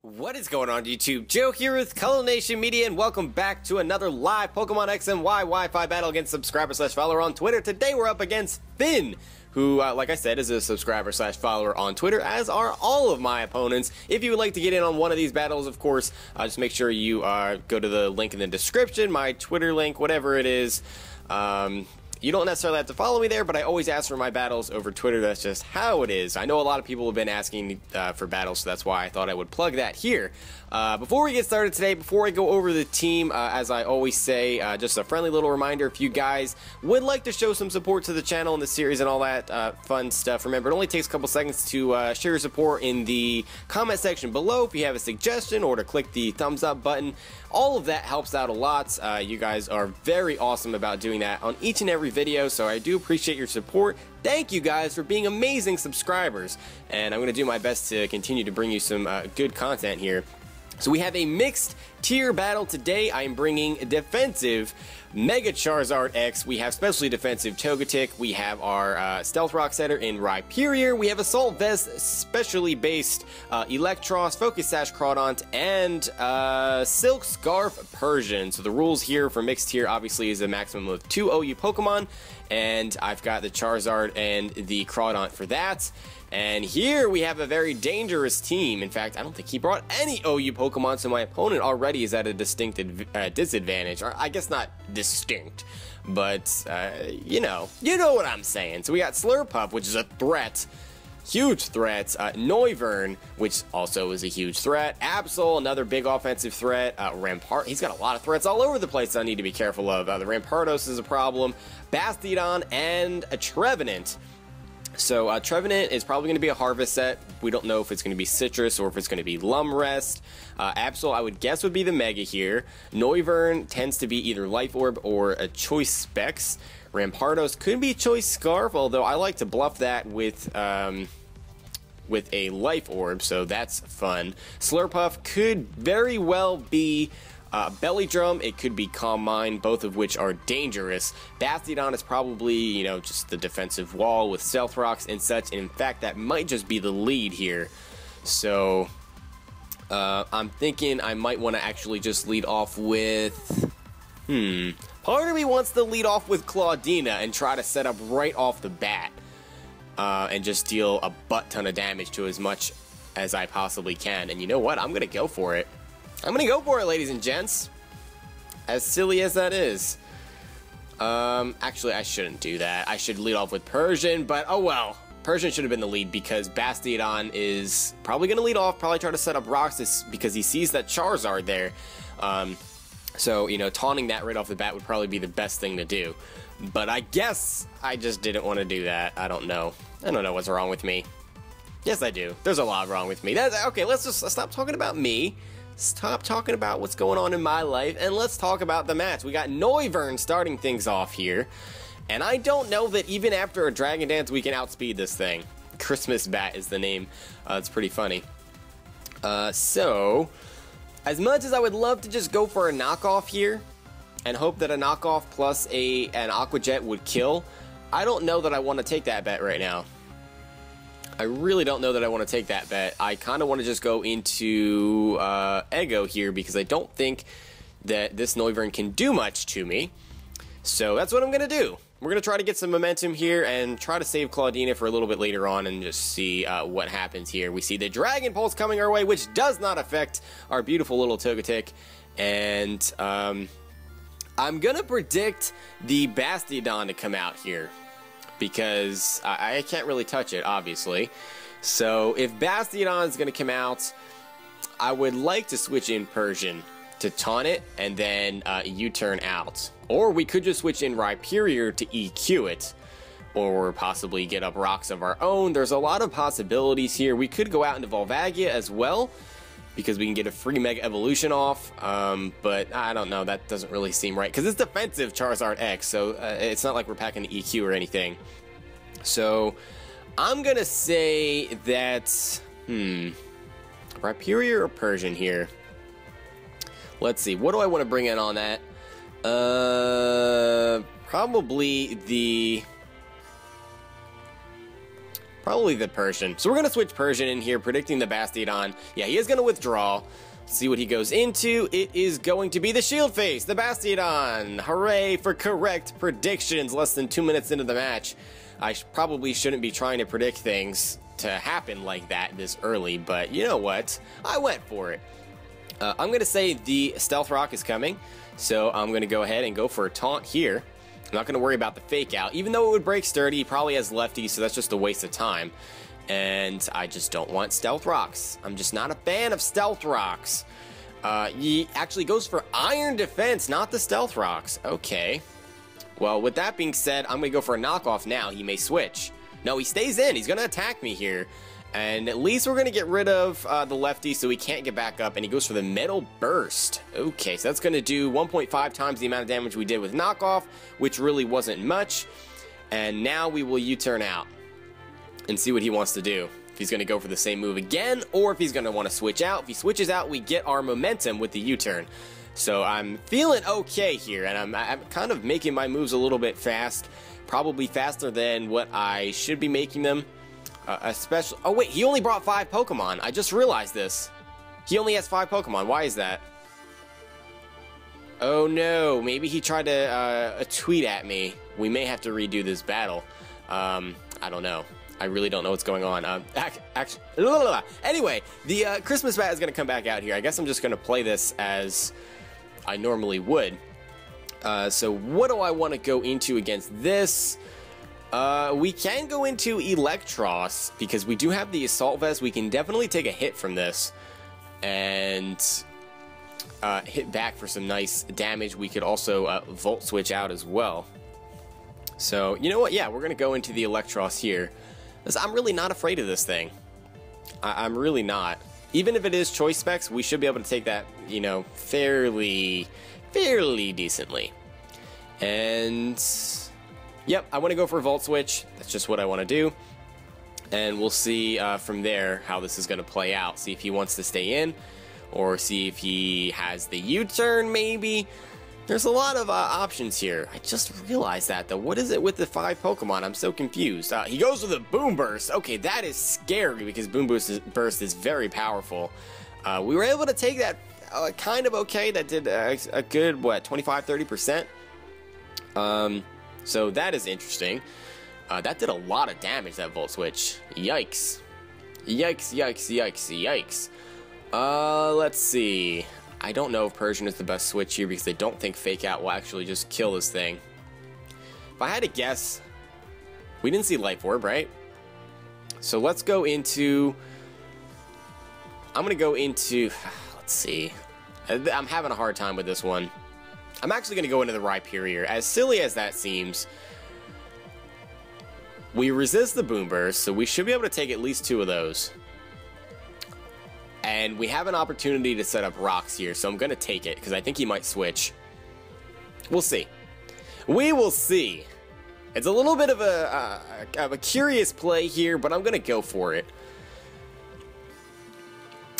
What is going on YouTube? Joe here with Color Nation Media, and welcome back to another live Pokemon X and Y Wi-Fi battle against subscriber/follower on Twitter. Today we're up against Finn, who, like I said, is a subscriber/follower on Twitter, as are all of my opponents. If you would like to get in on one of these battles, of course, just make sure you go to the link in the description, my Twitter link, whatever it is. You don't necessarily have to follow me there, but I always ask for my battles over Twitter. That's just how it is. I know a lot of people have been asking for battles, so that's why I thought I would plug that here. Before we get started today, before I go over the team, as I always say, just a friendly little reminder, if you guys would like to show some support to the channel and the series and all that fun stuff, remember, it only takes a couple seconds to share your support in the comment section below if you have a suggestion, or to click the thumbs up button. All of that helps out a lot. You guys are very awesome about doing that on each and every video, so I do appreciate your support. Thank you guys for being amazing subscribers, and I'm going to do my best to continue to bring you some good content here. So we have a mixed tier battle today. I am bringing defensive Mega Charizard X. We have specially defensive Togetic. We have our Stealth Rock Setter in Rhyperior. We have Assault Vest, specially based Electros, Focus Sash Crawdont, and Silk Scarf Persian. So the rules here for mixed tier obviously is a maximum of 2 OU Pokemon, and I've got the Charizard and the Crawdont for that. And here we have a very dangerous team. In fact, I don't think he brought any OU Pokemon, so my opponent already is at a distinct disadvantage. Or I guess not distinct, but you know what I'm saying. So we got Slurpup, which is a threat. Huge threats. Noivern, which also is a huge threat. Absol, another big offensive threat. Rampart, he's got a lot of threats all over the place I need to be careful of. The Rampardos is a problem. Bastiodon, and a Trevenant. So Trevenant is probably going to be a Harvest set. We don't know if it's going to be Citrus or if it's going to be Lumrest. Absol, I would guess, would be the Mega here. Noivern tends to be either Life Orb or a Choice Specs. Rampardos could be Choice Scarf, although I like to bluff that with a Life Orb, so that's fun. Slurpuff could very well be Belly Drum, it could be Calm Mind, both of which are dangerous. Bastiodon is probably, you know, just the defensive wall with Stealth Rocks and such, and in fact, that might just be the lead here. So, I'm thinking I might want to actually just lead off with, part of me wants to lead off with Claudina and try to set up right off the bat, and just deal a butt ton of damage to as much as I possibly can. And you know what? I'm going to go for it. I'm gonna go for it, ladies and gents. As silly as that is. Actually, I shouldn't do that. I should lead off with Persian, but oh well. Persian should have been the lead because Bastiodon is probably gonna lead off, probably try to set up rocks because he sees that Charizard there. So, you know, taunting that right off the bat would probably be the best thing to do. But I guess I just didn't want to do that. I don't know. I don't know what's wrong with me. Yes, I do. There's a lot wrong with me. Okay, let's stop talking about me. Stop talking about what's going on in my life, and let's talk about the match. We got Noivern starting things off here, and I don't know that even after a Dragon Dance we can outspeed this thing. Christmas Bat is the name. It's pretty funny. So, as much as I would love to just go for a knockoff here, and hope that a knockoff plus an Aqua Jet would kill, I don't know that I want to take that bet right now. I really don't know that I want to take that bet. I kind of want to just go into Ego here because I don't think that this Noivern can do much to me. So that's what I'm going to do. We're going to try to get some momentum here and try to save Claudina for a little bit later on and just see what happens here. We see the Dragon Pulse coming our way, which does not affect our beautiful little Togetic. And I'm going to predict the Bastiodon to come out here, because I can't really touch it, obviously. So if Bastiodon is going to come out, I would like to switch in Persian to taunt it and then U-turn out. Or we could just switch in Rhyperior to EQ it, or possibly get up rocks of our own. There's a lot of possibilities here. We could go out into Volvagia as well, because we can get a free Mega Evolution off, but I don't know, that doesn't really seem right, because it's defensive Charizard X, so it's not like we're packing the EQ or anything. So, I'm gonna say that, Rhyperior or Persian here? Let's see, what do I want to bring in on that? Probably the Probably the Persian. So we're going to switch Persian in here, predicting the Bastiodon. Yeah, he is going to withdraw. Let's see what he goes into. It is going to be the Shield Face, the Bastiodon. Hooray for correct predictions. Less than 2 minutes into the match. I probably shouldn't be trying to predict things to happen like that this early, but you know what? I went for it. I'm going to say the Stealth Rock is coming, so I'm going to go ahead and go for a taunt here. I'm not going to worry about the fake out. Even though it would break Sturdy, he probably has lefty, so that's just a waste of time. And I just don't want Stealth Rocks. I'm just not a fan of Stealth Rocks. He actually goes for Iron Defense, not the Stealth Rocks. Okay. Well, with that being said, I'm going to go for a knockoff now. He may switch. No, he stays in. He's going to attack me here. And at least we're going to get rid of the lefty so he can't get back up. And he goes for the Metal Burst. Okay, so that's going to do 1.5 times the amount of damage we did with knockoff, which really wasn't much. And now we will U-turn out and see what he wants to do. If he's going to go for the same move again, or if he's going to want to switch out. If he switches out, we get our momentum with the U-turn. So I'm feeling okay here, and I'm kind of making my moves a little bit fast. Probably faster than what I should be making them. Especially, oh wait, he only brought 5 Pokemon. I just realized this. He only has 5 Pokemon. Why is that? Oh no, maybe he tried to tweet at me. We may have to redo this battle. I don't know. I really don't know what's going on. Anyway, the Christmas bat is going to come back out here. I guess I'm just going to play this as I normally would. So what do I want to go into against this? We can go into Electros, because we do have the Assault Vest. We can definitely take a hit from this and hit back for some nice damage. We could also Volt Switch out as well. So, you know what? Yeah, we're going to go into the Electros here. I'm really not afraid of this thing. I'm really not. Even if it is choice specs, we should be able to take that, you know, fairly decently. And yep, I want to go for a Volt Switch. That's just what I want to do. And we'll see from there how this is going to play out. See if he wants to stay in, or see if he has the U-turn maybe. There's a lot of options here. I just realized that, though. What is it with the 5 Pokemon? I'm so confused. He goes with a Boom Burst. Okay, that is scary because Boom Burst is very powerful. We were able to take that kind of okay. That did a good, what, 25-30%? So that is interesting. That did a lot of damage, that Volt Switch. Yikes. Yikes, yikes, yikes, yikes. Let's see. I don't know if Persian is the best switch here because I don't think Fake Out will actually just kill this thing. If I had to guess, we didn't see Life Orb, right? So let's go into... I'm going to go into... Let's see. I'm having a hard time with this one. I'm actually going to go into the Rhyperior. As silly as that seems, we resist the Boom Burst, so we should be able to take at least 2 of those. And we have an opportunity to set up rocks here, so I'm going to take it, because I think he might switch. We'll see. We will see. It's a little bit of a curious play here, but I'm going to go for it.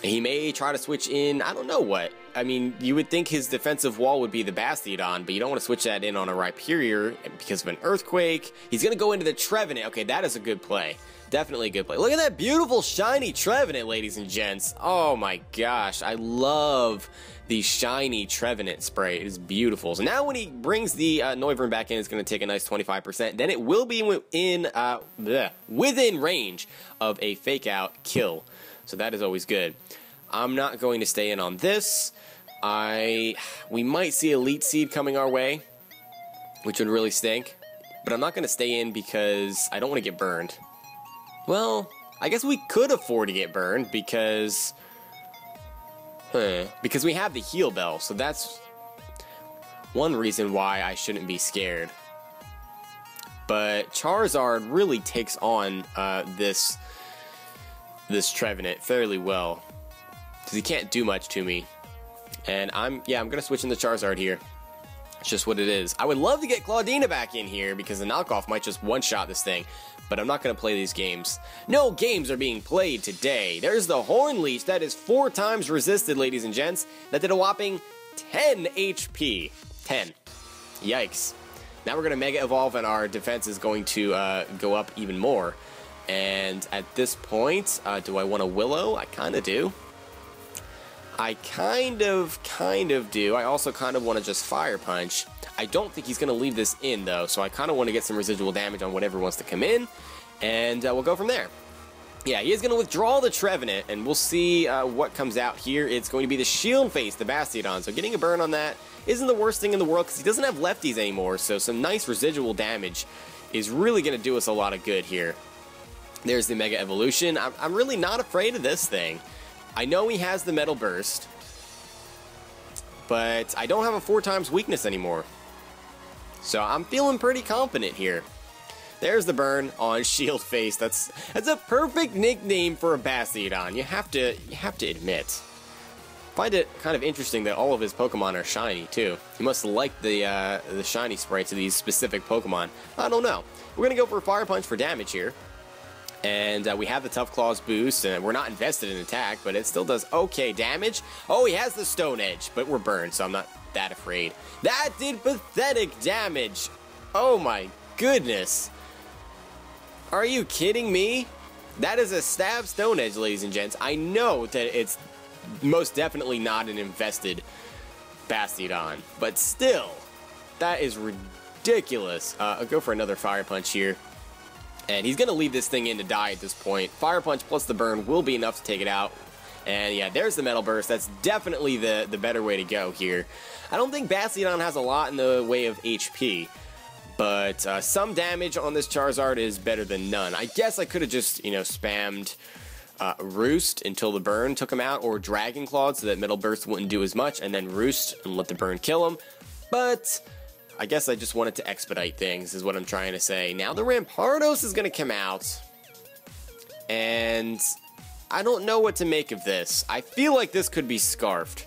He may try to switch in, I don't know what. I mean, you would think his defensive wall would be the Bastiodon, but you don't want to switch that in on a Rhyperior because of an Earthquake. He's going to go into the Trevenant. Okay, that is a good play. Definitely a good play. Look at that beautiful shiny Trevenant, ladies and gents. Oh my gosh, I love the shiny Trevenant spray. It is beautiful. So now when he brings the Noivern back in, it's going to take a nice 25%. Then it will be within range of a Fake Out kill. So that is always good. I'm not going to stay in on this. We might see Elite Seed coming our way, which would really stink. But I'm not going to stay in because I don't want to get burned. Well, I guess we could afford to get burned because we have the Heal Bell, so that's one reason why I shouldn't be scared. But Charizard really takes on this Trevenant fairly well because he can't do much to me. And I'm gonna switch in the Charizard here. It's just what it is. I would love to get Claudina back in here because the knockoff might just one-shot this thing. But I'm not going to play these games. No games are being played today. There's the Horn Leech that is 4 times resisted, ladies and gents. That did a whopping 10 HP. 10. Yikes. Now we're going to Mega Evolve and our defense is going to go up even more. And at this point, do I want to Willow? I kind of do. I kind of do. I also kind of want to just Fire Punch. I don't think he's going to leave this in, though, so I kind of want to get some residual damage on whatever wants to come in, and we'll go from there. Yeah, he is going to withdraw the Trevenant, and we'll see what comes out here. It's going to be the Shield Face, the Bastiodon, so getting a burn on that isn't the worst thing in the world, because he doesn't have lefties anymore, so some nice residual damage is really going to do us a lot of good here. There's the Mega Evolution. I'm really not afraid of this thing. I know he has the Metal Burst, but I don't have a 4x weakness anymore. So I'm feeling pretty confident here. There's the burn on Shield Face. That's a perfect nickname for a Bastiodon. You have to admit. Find it kind of interesting that all of his Pokemon are shiny too. He must like the shiny sprites of these specific Pokemon. I don't know. We're gonna go for a Fire Punch for damage here. And we have the Tough Claws boost, and we're not invested in attack, but it still does okay damage. Oh, he has the Stone Edge, but we're burned, so I'm not that afraid. That did pathetic damage. Oh my goodness. Are you kidding me? That is a Stab Stone Edge, ladies and gents. I know that it's most definitely not an invested Bastiodon, but still, that is ridiculous. I'll go for another Fire Punch here. And he's going to leave this thing in to die at this point. Fire Punch plus the burn will be enough to take it out. And yeah, there's the Metal Burst. That's definitely the better way to go here. I don't think Bastiodon has a lot in the way of HP. But some damage on this Charizard is better than none. I guess I could have just, spammed Roost until the burn took him out. Or Dragon Claw so that Metal Burst wouldn't do as much. And then Roost and let the burn kill him. But I guess I just wanted to expedite things, is what I'm trying to say. Now the Rampardos is going to come out, and I don't know what to make of this. I feel like this could be Scarfed,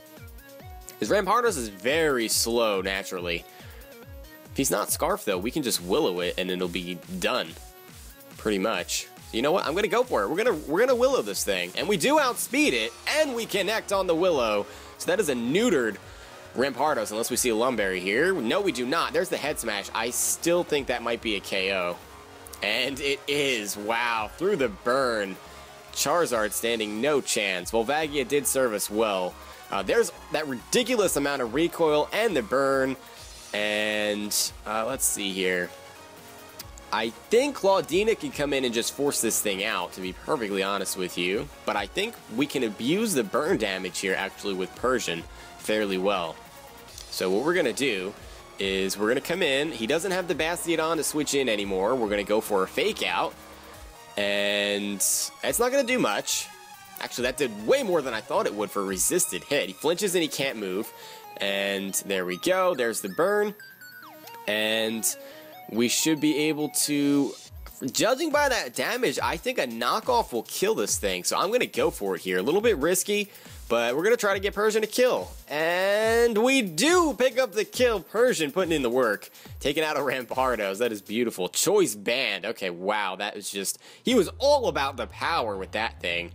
because Rampardos is very slow naturally. If he's not Scarfed, though, we can just Willow it, and it'll be done, pretty much. So you know what? I'm going to go for it. We're gonna Willow this thing, and we do outspeed it, and we connect on the Willow. So that is a neutered Rampardos, unless we see a Lumberry here. No, we do not. There's the Head Smash. I still think that might be a KO. And it is. Wow. Through the burn. Charizard standing no chance. Volvagia did serve us well. There's that ridiculous amount of recoil and the burn. And let's see here. I think Claudina can come in and just force this thing out, to be perfectly honest with you. But I think we can abuse the burn damage here, actually, with Persian fairly well. So what we're going to do is we're going to come in. He doesn't have the Bastiodon to switch in anymore. We're going to go for a Fake Out. And it's not going to do much. Actually, that did way more than I thought it would for a resisted hit. He flinches and he can't move. And there we go. There's the burn. And we should be able to, judging by that damage, I think a knockoff will kill this thing. So I'm going to go for it here. A little bit risky, but we're going to try to get Persian to kill. And we do pick up the kill. Persian putting in the work. Taking out a Rampardos. That is beautiful. Choice Band. Okay, wow. That was just, he was all about the power with that thing.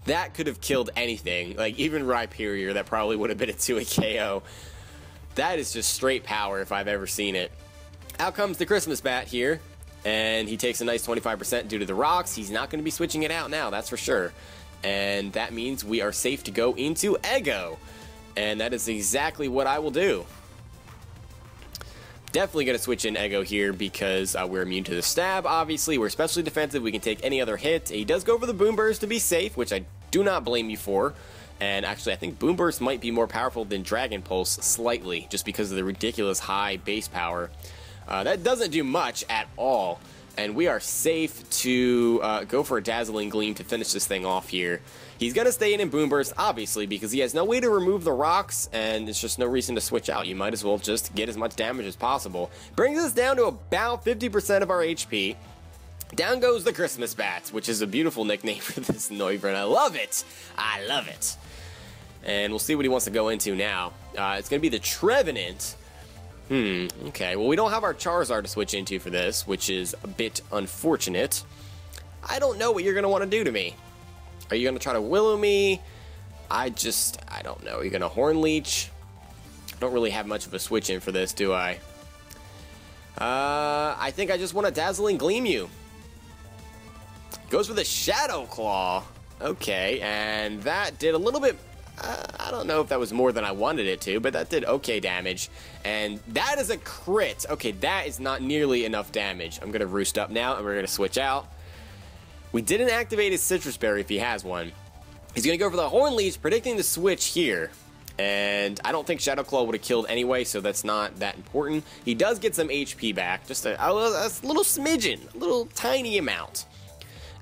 That could have killed anything. Like, even Rhyperior, that probably would have been to a KO. That is just straight power if I've ever seen it. Out comes the Christmas Bat here. And he takes a nice 25% due to the rocks. He's not going to be switching it out now, that's for sure. And that means we are safe to go into Ego. And that is exactly what I will do. Definitely going to switch in Ego here because we're immune to the stab, obviously. We're especially defensive. We can take any other hit. He does go for the Boom Burst to be safe, which I do not blame you for. And actually, I think Boom Burst might be more powerful than Dragon Pulse slightly, just because of the ridiculous high base power. That doesn't do much at all. And we are safe to go for a Dazzling Gleam to finish this thing off here. He's going to stay in Boom Burst, obviously, because he has no way to remove the rocks, and it's just no reason to switch out. You might as well just get as much damage as possible. Brings us down to about 50% of our HP. Down goes the Christmas Bats, which is a beautiful nickname for this Noivern. I love it. I love it. And we'll see what he wants to go into now. It's going to be the Trevenant. Okay. Well, we don't have our Charizard to switch into for this, which is a bit unfortunate. I don't know what you're going to want to do to me. Are you going to try to Willow me? I don't know. Are you going to Horn Leech? I don't really have much of a switch in for this, do I? I think I just want to Dazzling Gleam you. Goes for the Shadow Claw. Okay, and that did a little bit... I don't know if that was more than I wanted it to, but that did okay damage. And that is a crit. Okay, that is not nearly enough damage. I'm going to roost up now, and we're going to switch out. We didn't activate his Citrus Berry if he has one. He's going to go for the Horn Leech, predicting the switch here. And I don't think Shadow Claw would have killed anyway, so that's not that important. He does get some HP back, just a little smidgen, a little tiny amount.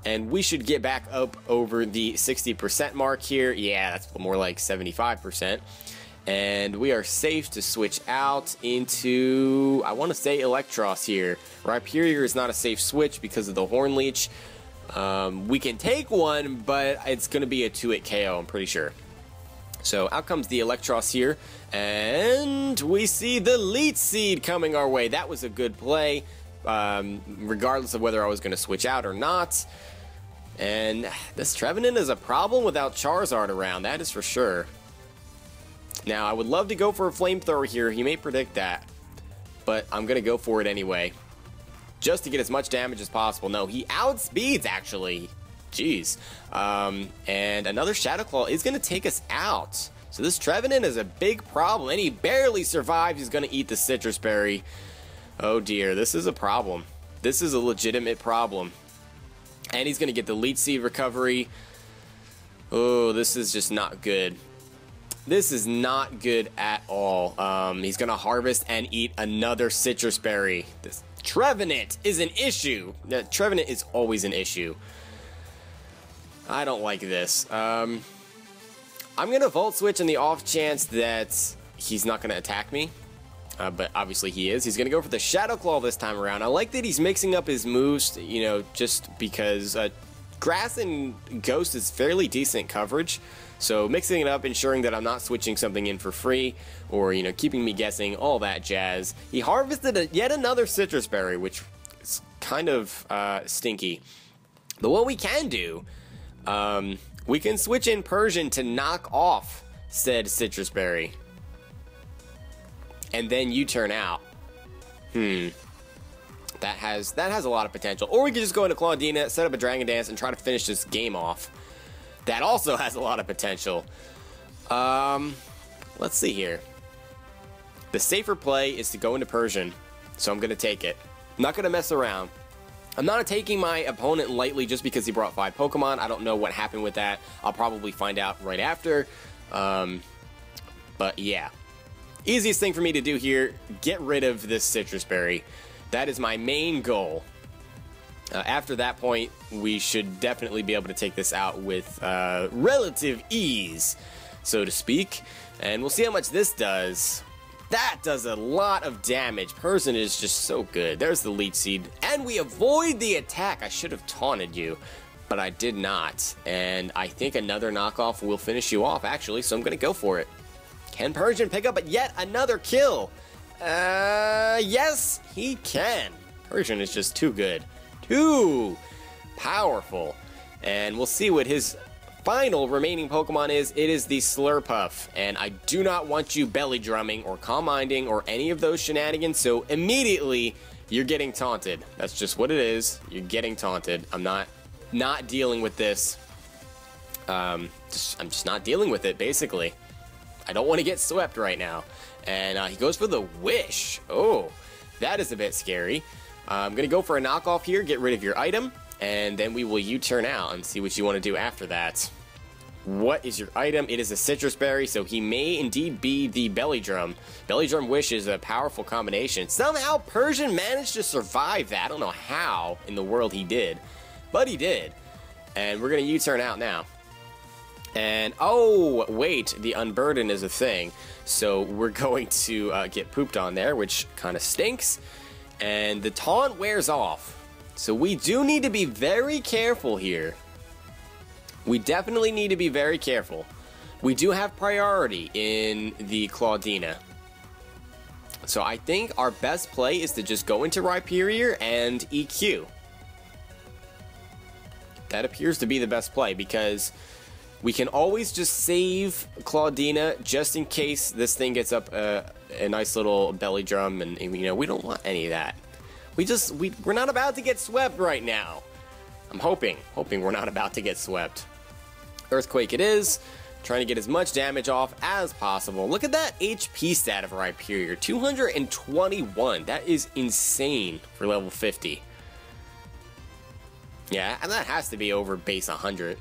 And we should get back up over the 60% mark here. Yeah, that's more like 75%. And we are safe to switch out into, I want to say Electros here. Rhyperior is not a safe switch because of the Horn Leech. We can take one, but it's going to be a 2-hit KO, I'm pretty sure. So out comes the Electros here. And we see the Leech Seed coming our way. That was a good play, regardless of whether I was going to switch out or not. And this Trevenant is a problem without Charizard around, that is for sure. Now, I would love to go for a Flamethrower here. He may predict that, but I'm going to go for it anyway, just to get as much damage as possible. No, he outspeeds, actually. Jeez. And another Shadow Claw is going to take us out. So this Trevenant is a big problem, and he barely survives. He's going to eat the Citrus Berry. Oh, dear. This is a problem. This is a legitimate problem. And he's going to get the Leech Seed recovery. Oh, this is just not good. This is not good at all. He's going to harvest and eat another Citrus Berry. This Trevenant is an issue. Trevenant is always an issue. I don't like this. I'm going to Volt Switch in the off chance that he's not going to attack me. But obviously he is. He's going to go for the Shadow Claw this time around. I like that he's mixing up his moves, you know, just because Grass and Ghost is fairly decent coverage. So mixing it up, ensuring that I'm not switching something in for free or, you know, keeping me guessing, all that jazz. He harvested yet another Citrus Berry, which is kind of stinky. But what we can do, we can switch in Persian to knock off said Citrus Berry. And then you turn out. That has a lot of potential. Or we could just go into Claudina, set up a Dragon Dance, and try to finish this game off. That also has a lot of potential. Let's see here. The safer play is to go into Persian, so I'm going to take it. I'm not going to mess around. I'm not taking my opponent lightly just because he brought 5 Pokemon. I don't know what happened with that. I'll probably find out right after. But yeah. Easiest thing for me to do here, get rid of this Citrus Berry. That is my main goal. After that point, we should definitely be able to take this out with relative ease, so to speak. And we'll see how much this does. That does a lot of damage. Persian is just so good. There's the Leech Seed. And we avoid the attack. I should have taunted you, but I did not. And I think another knockoff will finish you off, actually, so I'm going to go for it. Can Persian pick up yet another kill? Yes, he can. Persian is just too good. Too powerful. And we'll see what his final remaining Pokemon is. It is the Slurpuff. And I do not want you belly drumming or calm minding or any of those shenanigans. So immediately, you're getting taunted. That's just what it is. You're getting taunted. I'm not dealing with this. I'm just not dealing with it, basically. I don't want to get swept right now. And he goes for the Wish. Oh, that is a bit scary. I'm going to go for a knockoff here, get rid of your item, and then we will U-turn out and see what you want to do after that. What is your item? It is a Citrus Berry, so he may indeed be the Belly Drum. Belly Drum Wish is a powerful combination. Somehow Persian managed to survive that. I don't know how in the world he did, but he did. And we're going to U-turn out now. And, oh, wait, the Unburden is a thing. So we're going to get pooped on there, which kind of stinks. And the taunt wears off. So we do need to be very careful here. We definitely need to be very careful. We do have priority in the Claudina. So I think our best play is to just go into Rhyperior and EQ. That appears to be the best play because we can always just save Claudina just in case this thing gets up a nice little belly drum, and you know, we don't want any of that. We're not about to get swept right now. I'm hoping we're not about to get swept. Earthquake it is. Trying to get as much damage off as possible. Look at that HP stat of Rhyperior, 221. That is insane for level 50. Yeah, and that has to be over base 100.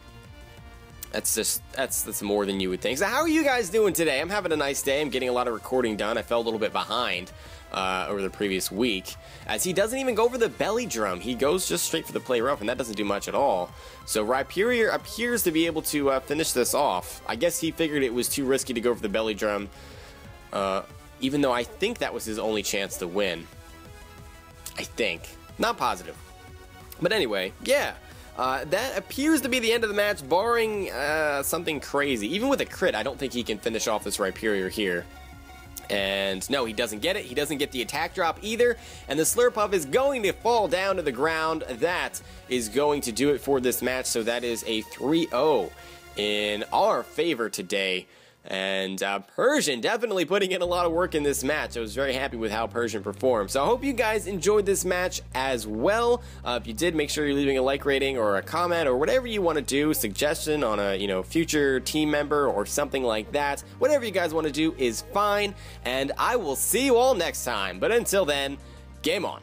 That's more than you would think. So how are you guys doing today? I'm having a nice day. I'm getting a lot of recording done. I fell a little bit behind over the previous week, as he doesn't even go for the belly drum. He goes just straight for the play rough, and that doesn't do much at all. So Rhyperior appears to be able to finish this off. I guess he figured it was too risky to go for the belly drum, even though I think that was his only chance to win. I think. Not positive. But anyway, yeah. That appears to be the end of the match, barring something crazy. Even with a crit, I don't think he can finish off this Rhyperior here. And no, he doesn't get it. He doesn't get the attack drop either. And the Slurpuff is going to fall down to the ground. That is going to do it for this match. So that is a 3-0 in our favor today. And Persian definitely putting in a lot of work in this match. I was very happy with how Persian performed. So I hope you guys enjoyed this match as well. If you did, make sure you're leaving a like rating or a comment or whatever you want to do. Suggestion on a future team member or something like that. Whatever you guys want to do is fine. And I will see you all next time. But until then, game on.